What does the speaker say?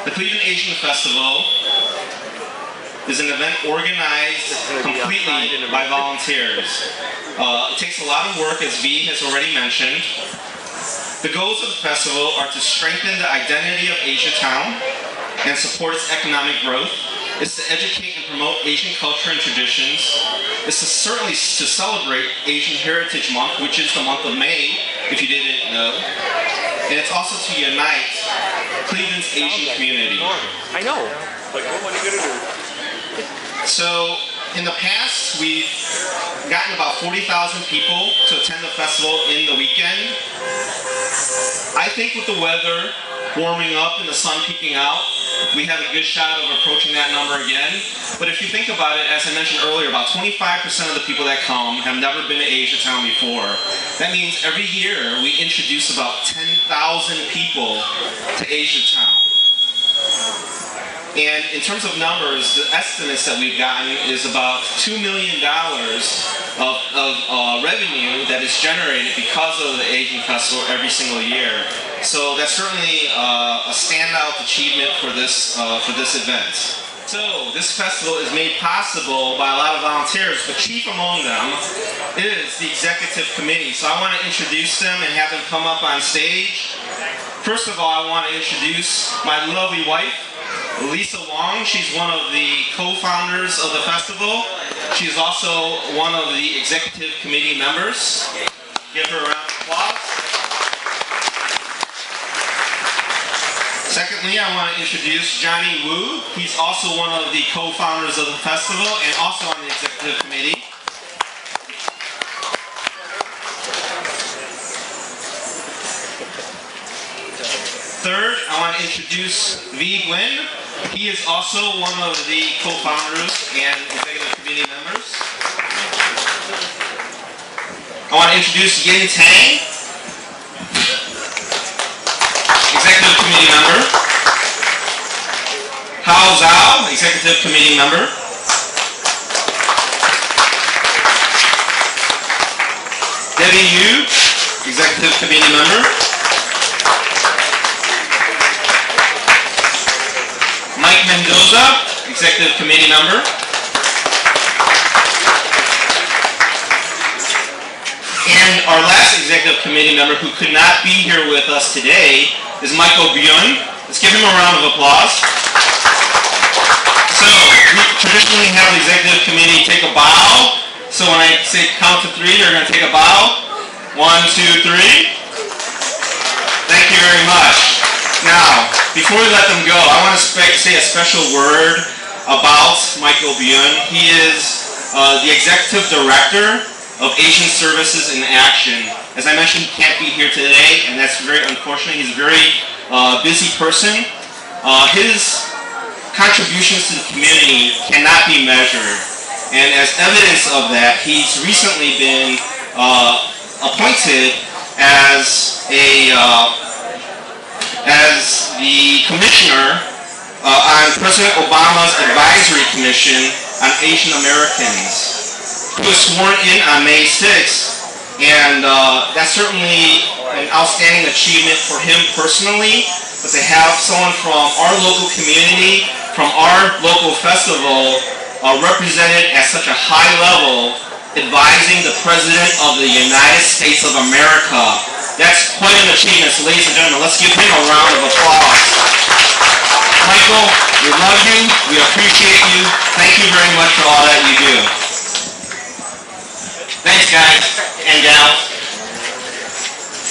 The Cleveland Asian Festival is an event organized completely by volunteers. It takes a lot of work, as V has already mentioned. The goals of the festival are to strengthen the identity of Asiatown and support its economic growth. It's to educate and promote Asian culture and traditions. It's to certainly to celebrate Asian Heritage Month, which is the month of May, if you didn't know. And it's also to unite Cleveland's Asian community. I know. Like, what are you gonna do? So, in the past, we've gotten about 40,000 people to attend the festival in the weekend. I think with the weather warming up and the sun peeking out, we have a good shot of approaching that number again. But if you think about it, as I mentioned earlier, about 25% of the people that come have never been to Asiatown before. That means every year we introduce about 10,000 people to Asiatown. And in terms of numbers, the estimates that we've gotten is about $2 million of revenue that is generated because of the Asian Festival every single year. So that's certainly a standout achievement for this event. So this festival is made possible by a lot of volunteers, but chief among them is the executive committee. So I want to introduce them and have them come up on stage. First of all, I want to introduce my lovely wife, Lisa Wong. She's one of the co-founders of the festival. She's also one of the executive committee members. Give her a round of applause. Secondly, I want to introduce Johnny Wu. He's also one of the co-founders of the festival and also on the executive committee. Third, I want to introduce V. Nguyen. He is also one of the co-founders and executive committee members. I want to introduce Yin Tang, executive committee member. Hao Zhao, executive committee member. Debbie Yu, executive committee member. Mike Mendoza, executive committee member. And our last executive committee member who could not be here with us today is Michael Byun. Let's give him a round of applause. So, we traditionally have the executive committee take a bow. So when I say count to three, you're going to take a bow. 1, 2, 3. Thank you very much. Now, before we let them go, I want to say a special word about Michael Byun. He is the Executive Director of Asian Services in Action. As I mentioned, he can't be here today, and that's very unfortunate. He's a very busy person. His contributions to the community cannot be measured. And as evidence of that, he's recently been appointed as the commissioner on President Obama's Advisory Commission on Asian Americans. He was sworn in on May 6th, and that's certainly an outstanding achievement for him personally, but to have someone from our local community, from our local festival, represented at such a high level, advising the President of the United States of America. That's quite an achievement. So ladies and gentlemen, let's give him a round of applause. Michael, we love you. We appreciate you. Thank you very much for all that you do. Thanks, guys and gals.